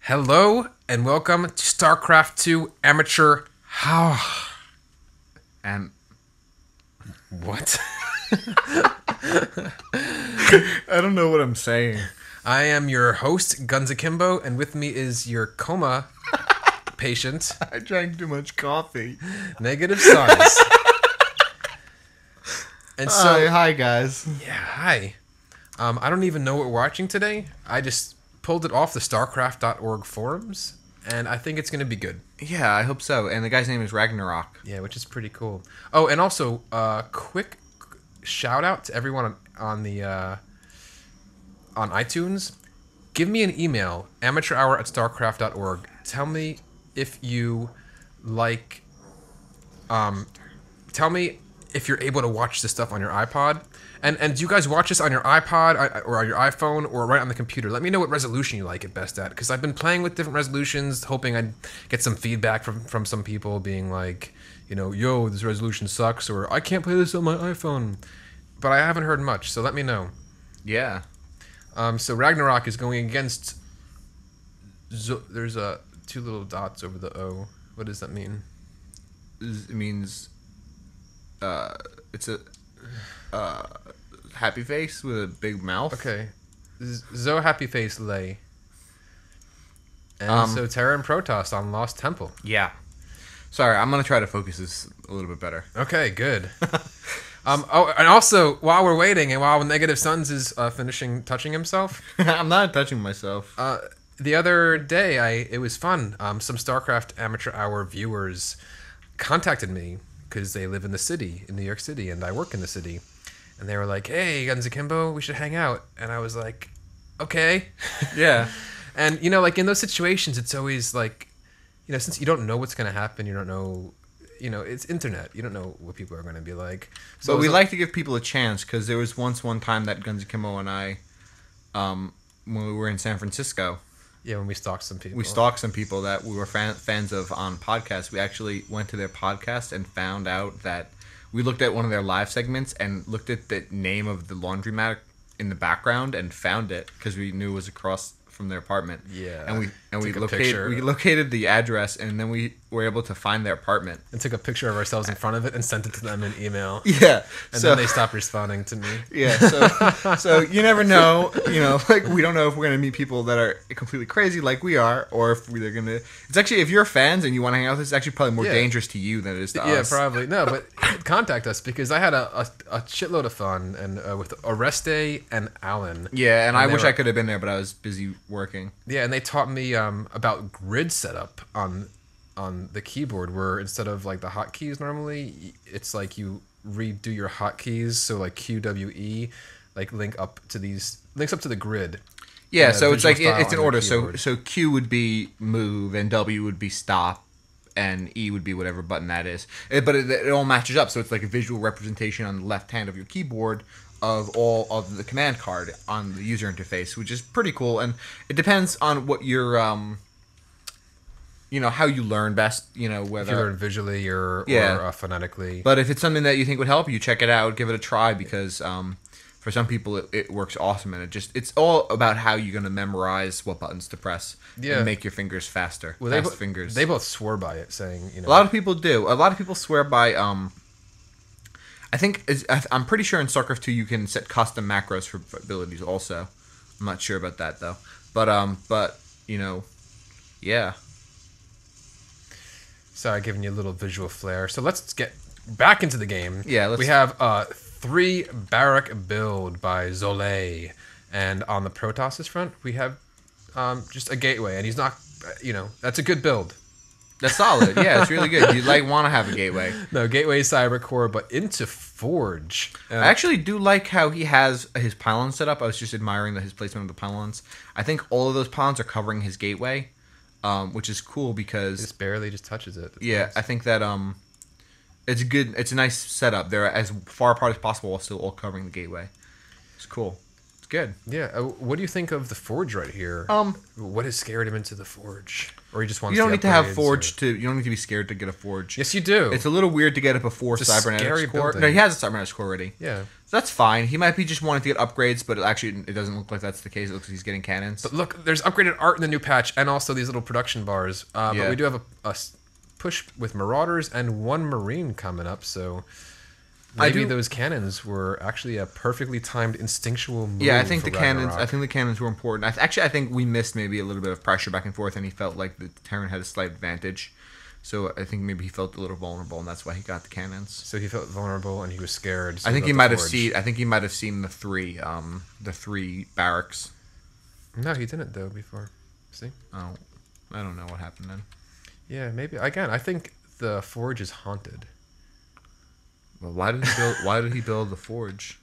Hello and welcome to Starcraft 2 Amateur. How? And What? I don't know what I'm saying. I am your host, Guns Akimbo, and with me is your coma patient, I drank too much coffee. Negative Sons. And so, Hi guys. yeah, hi. I don't even know what we're watching today. I just pulled it off the Starcraft.org forums, and I think it's going to be good. Yeah, I hope so. And the guy's name is Ragnarok. Yeah, which is pretty cool. Oh, and also, quick shout out to everyone on the on iTunes. Give me an email, amateurhour@starcraft.org. Tell me if you like. Tell me if you're able to watch this stuff on your iPod. And do you guys watch this on your iPod or on your iPhone or right on the computer? Let me know what resolution you like it best at, because I've been playing with different resolutions, hoping I'd get some feedback from some people being like, you know, yo, this resolution sucks, or I can't play this on my iPhone. But I haven't heard much, so let me know. Yeah. So Ragnarok is going against. There's two little dots over the O. What does that mean? It means it's a happy face with a big mouth. Okay. Zo Happy Face Lay. And so Terra and Protoss on Lost Temple. Yeah. Sorry, I'm going to try to focus this a little bit better. Okay, good. Oh, and also, while we're waiting, and while Negative Sons is finishing touching himself, I'm not touching myself. the other day, it was fun. Some StarCraft Amateur Hour viewers contacted me because they live in the city, in New York City, and I work in the city. And they were like, hey, Guns Akimbo, we should hang out. And I was like, okay. Yeah. And, you know, like in those situations, it's always like, you know, since you don't know what's going to happen, you don't know, you know, it's internet. You don't know what people are going to be like. So But we like to give people a chance, because there was one time that Guns Akimbo and I, when we were in San Francisco, yeah, when we stalked some people. we stalked some people that we were fans of on podcasts. We actually went to their podcast and found out that we looked at one of their live segments and looked at the name of the laundromat in the background and found it because we knew it was across from their apartment. Yeah. And we Took a picture. located the address, and then we were able to find their apartment. And took a picture of ourselves in front of it and sent it to them in email. Yeah. And then they stopped responding to me. Yeah, so you never know, you know, like we don't know if we're gonna meet people that are completely crazy like we are, or if they're gonna. It's actually, if you're fans and you want to hang out with us, it's actually probably more dangerous to you than it is to us. Yeah, probably. No, but contact us, because I had a shitload of fun and with Oreste and Alan. Yeah, and I wish I I could have been there, but I was busy working. Yeah, and they taught me about grid setup on the keyboard, where instead of like the hotkeys normally, it's like you redo your hotkeys, so like QWE, like links up to the grid. Yeah, so it's like visual it's style in on order. your So keyboard. Q would be move, and W would be stop, and E would be whatever button that is. But it all matches up, so it's like a visual representation on the left hand of your keyboard of all of the command card on the user interface, which is pretty cool. And it depends on what your you know, how you learn best. You know, If whether you learn visually or phonetically. But if it's something that you think would help you, check it out, give it a try, because for some people it works awesome, and it's all about how you're going to memorize what buttons to press and make your fingers faster. Well, fingers. They both swore by it, saying, you know, A lot of people do. A lot of people swear by. I'm pretty sure in StarCraft 2 you can set custom macros for abilities. Also, I'm not sure about that though. But you know, yeah. Sorry, giving you a little visual flair. So let's get back into the game. Yeah, we have 3 barrack build by Zole, and on the Protoss's front we have just a gateway, and he's not, you know, that's a good build. That's solid. Yeah, it's really good. You want to have a gateway. No, gateway cyber core, but into Forge. I actually do like how he has his pylons set up. I was just admiring his placement of the pylons. I think all of those pylons are covering his gateway, which is cool because Just barely just touches it. That's yeah, nice. I think that it's good. It's a nice setup. They're as far apart as possible while still all covering the gateway. It's cool. It's good. Yeah. What do you think of the forge right here? What has scared him into the forge, or he just wants? You don't the need to have upgrades, forge or... you don't need to be scared to get a forge. Yes, you do. It's a little weird to get it before It's a scary cybernetics core. building. No, he has a cybernetics core already. Yeah. So that's fine. He might be just wanting to get upgrades, but it doesn't look like that's the case. It looks like he's getting cannons. But look, there's upgraded art in the new patch, and also these little production bars. Yeah. But we do have a push with Marauders and one Marine coming up, so maybe those cannons were actually a perfectly timed instinctual move. Yeah, I think for the cannons. Ragnarok. I think the cannons were important. I think we missed maybe a little bit of pressure back and forth, and he felt like the Terran had a slight advantage. So I think maybe he felt a little vulnerable, and that's why he got the cannons. So he felt vulnerable and he was scared. So I think he might have seen. I think he might have seen the three barracks. No, he didn't though. Before, see? Oh, I don't know what happened then. Yeah, maybe. Again, I think the forge is haunted Well, why did he build? Why did he build the forge?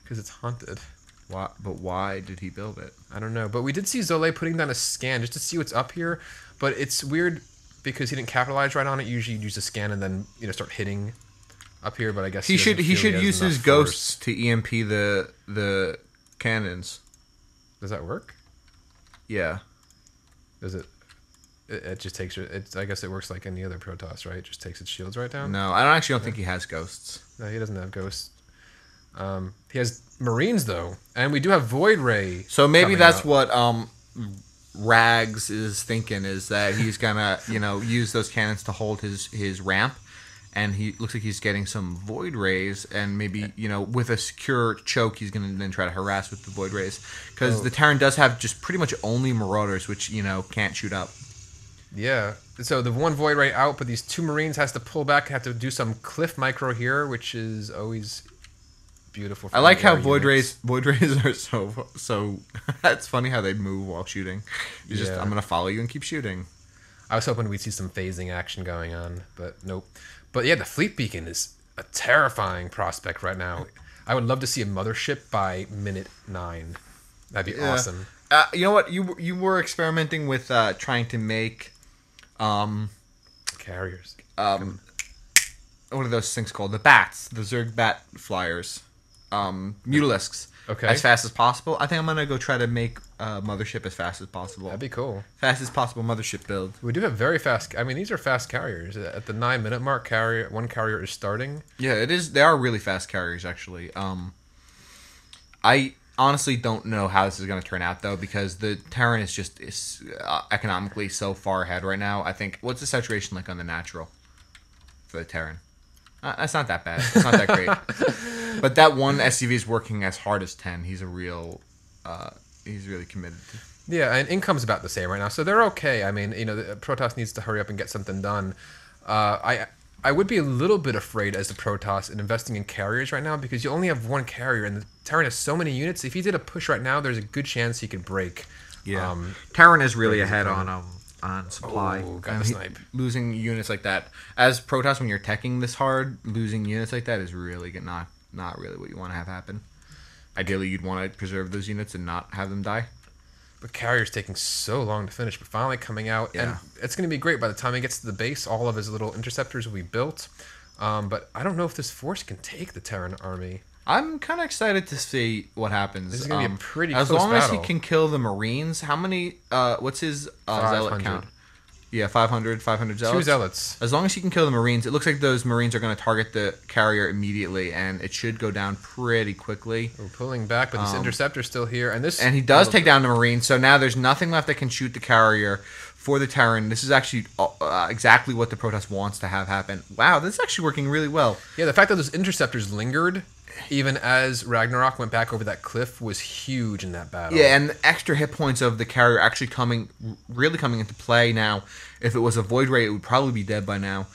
because it's haunted. Why? But why did he build it? I don't know. But we did see Zole putting down a scan just to see what's up here. But it's weird because he didn't capitalize right on it. Usually you use a scan and then start hitting up here. But I guess He should has use enough his ghosts to EMP the cannons. Does that work? Yeah. Does it? It just takes it. I guess it works like any other Protoss, right? It just takes its shields right down. No, I don't think he has ghosts. No, he doesn't have ghosts. He has Marines though, and we do have Void Ray. So maybe that's out. what Rags is thinking, is that he's gonna use those cannons to hold his ramp, and he looks like he's getting some Void Rays, and maybe with a secure choke he's gonna then try to harass with the Void Rays, because the Terran does have just pretty much only Marauders, which can't shoot up. Yeah. So the one Void Ray out, but these two Marines has to pull back, have to do some cliff micro here, which is always beautiful. For I like how air Void units. Rays are so. It's funny how they move while shooting. You just Yeah. I'm gonna follow you and keep shooting. I was hoping we'd see some phasing action going on, but nope. But yeah, the Fleet Beacon is a terrifying prospect right now. I would love to see a mothership by minute 9. That'd be awesome. You know what? You were experimenting with trying to make Carriers. What are those things called? The bats, the Zerg bat flyers, Mutalisks. Okay. As fast as possible. I think I'm gonna go try to make mothership as fast as possible. That'd be cool. Fastest possible mothership build. We do have very fast. I mean, these are fast carriers. At the 9-minute mark, one carrier is starting. Yeah, it is. They are really fast carriers, actually. I honestly don't know how this is going to turn out, though, because the Terran is economically so far ahead right now. I think, what's the saturation like on the natural for the Terran? That's not that bad. It's not that great. But that one SUV is working as hard as 10. He's he's really committed. Yeah, and income's about the same right now, so they're okay. I mean, the Protoss needs to hurry up and get something done. I would be a little bit afraid as the Protoss in investing in carriers right now, because you only have one carrier, and the Terran has so many units. If he did a push right now, there's a good chance he could break. Yeah, Terran is really ahead on supply. Oh, got the snipe. Losing units like that, as Protoss, when you're teching this hard, losing units like that is really not really what you want to have happen. Ideally, you'd want to preserve those units and not have them die. But carrier's taking so long to finish, but finally coming out, and it's going to be great. By the time he gets to the base, all of his little interceptors will be built. But I don't know if this force can take the Terran army. I'm kind of excited to see what happens. This is going to be a pretty as close long battle. as he can kill the Marines. How many? What's his zealot count? 500. Yeah, 500 zealots. 2 zealots. As long as he can kill the Marines, it looks like those Marines are going to target the carrier immediately, and it should go down pretty quickly. We're pulling back, but this interceptor's still here, and he does take down the Marines. So now there's nothing left that can shoot the carrier for the Terran. This is actually exactly what the Protoss wants to have happen. Wow, this is actually working really well. Yeah, the fact that those interceptors lingered, even as Ragnarok went back over that cliff, was huge in that battle. Yeah, and the extra hit points of the carrier actually really coming into play now. If it was a Void Ray, it would probably be dead by now.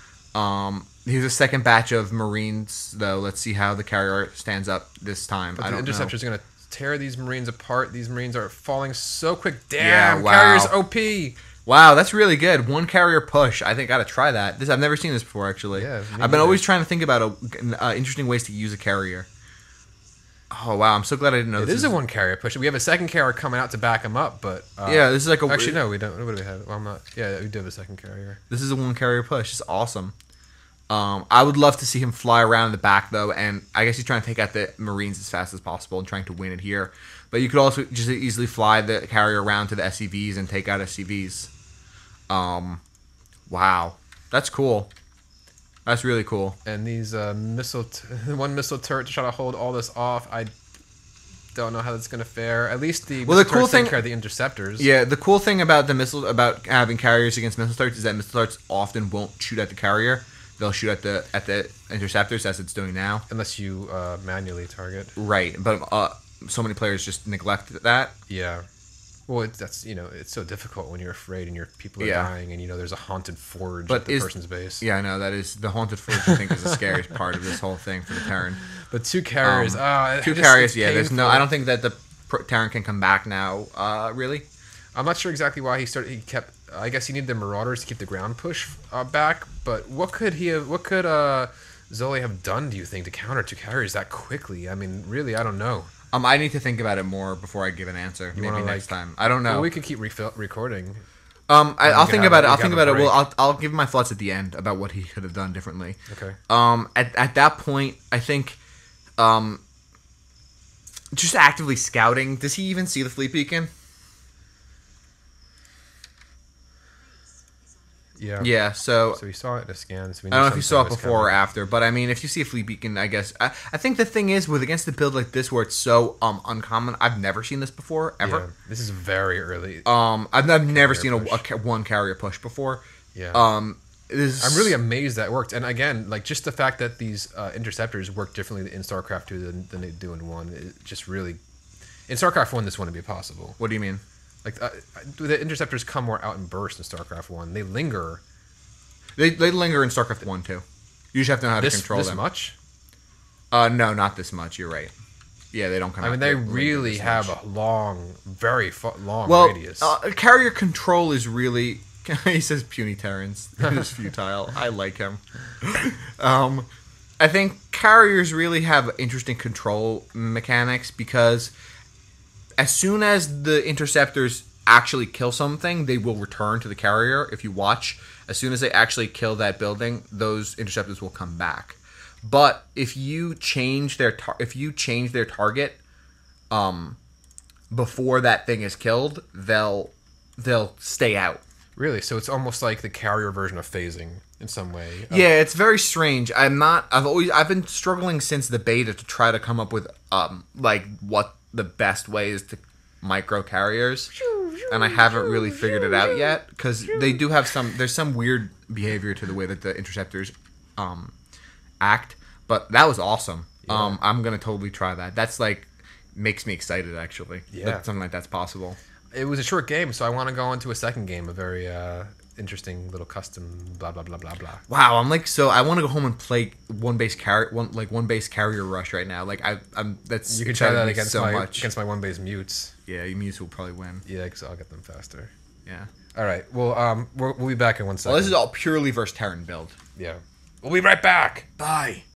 Here's a second batch of Marines, though. Let's see how the carrier stands up this time. But the interceptors are going to tear these Marines apart. These Marines are falling so quick. Yeah, Damn, wow. carrier's OP. Wow, that's really good. One carrier push. I think I gotta try that. I've never seen this before, actually. Yeah, I've been always trying to think about interesting ways to use a carrier. Oh wow, I'm so glad I didn't know It this. is a one carrier push. We have a second carrier coming out to back him up, but yeah, this is like a actually no, we don't. What do we have? Well, I'm not. Yeah, we do have a second carrier. This is a one carrier push. It's awesome. I would love to see him fly around in the back though, and I guess he's trying to take out the Marines as fast as possible and trying to win it here. But you could also just easily fly the carrier around to the SCVs and take out SCVs. Wow, that's cool. That's really cool. And these one missile turret to try to hold all this off. I don't know how that's gonna fare. At least the cool thing care of the interceptors. Yeah, the cool thing about the missiles, about having carriers against missile turrets, is that missile turrets often won't shoot at the carrier. They'll shoot at the interceptors, as it's doing now. Unless you manually target. Right, but so many players just neglect that. Yeah. Well, that's it's so difficult when you're afraid and your people are dying, and there's a haunted forge at the person's base. Yeah, I know that is the haunted forge. I think is the scariest part of this whole thing for the Terran. But two carriers, two carriers. Yeah, there's no. I don't think that the Terran can come back now. Really, I'm not sure exactly why he kept. I guess he needed the Marauders to keep the ground push back. But what could Zoli have done? Do you think to counter two carriers that quickly? I mean, really, I don't know. I need to think about it more before I give an answer. Maybe next time. I don't know. Well, we could keep recording. I'll think about it. I'll think about it. Well, I'll give my thoughts at the end about what he could have done differently. Okay. At that point, I think, just actively scouting. Does he even see the fleet beacon? Yeah. Yeah. So he saw it in a scan. So I don't know if you saw it before or after, but I mean, if you see a fleet beacon, I guess I think the thing is against a build like this where it's so uncommon. I've never seen this before ever. Yeah, this is very early. I've never seen a one carrier push before. Yeah. I'm really amazed that worked. And again, like just the fact that these interceptors work differently in StarCraft 2 than they do in 1, it just really in StarCraft 1 this wouldn't be possible. What do you mean? Like the interceptors come more out in bursts in StarCraft 1. They linger. They linger in StarCraft 1 too. You just have to know how to control them. This much? No, not this much. You're right. Yeah, they don't come out. I mean, they really have a long, very long radius. Carrier control is really... He says puny Terrans. That is futile. I like him. I think carriers really have interesting control mechanics because as soon as the interceptors actually kill something, they will return to the carrier. If you watch, as soon as they actually kill that building, those interceptors will come back. But if you change their target before that thing is killed, they'll stay out. Really? So it's almost like the carrier version of phasing in some way. Yeah, it's very strange. I've been struggling since the beta to try to come up with like what the best way is to micro carriers, and I haven't really figured it out yet because they do have there's some weird behavior to the way that the interceptors act, but that was awesome. Yeah. I'm gonna totally try that. That's like makes me excited actually. Yeah, that something like that's possible. It was a short game, so I want to go into a second game, a very interesting little custom blah blah blah blah blah. Wow, I want to go home and play one base carrier rush right now. Like I'm that's you can try that against my one base mutes. Yeah, your mutes will probably win. Yeah, because I'll get them faster. Yeah. All right. Well, we'll be back in 1 second. Well, this is all purely versus Terran build. Yeah. We'll be right back. Bye.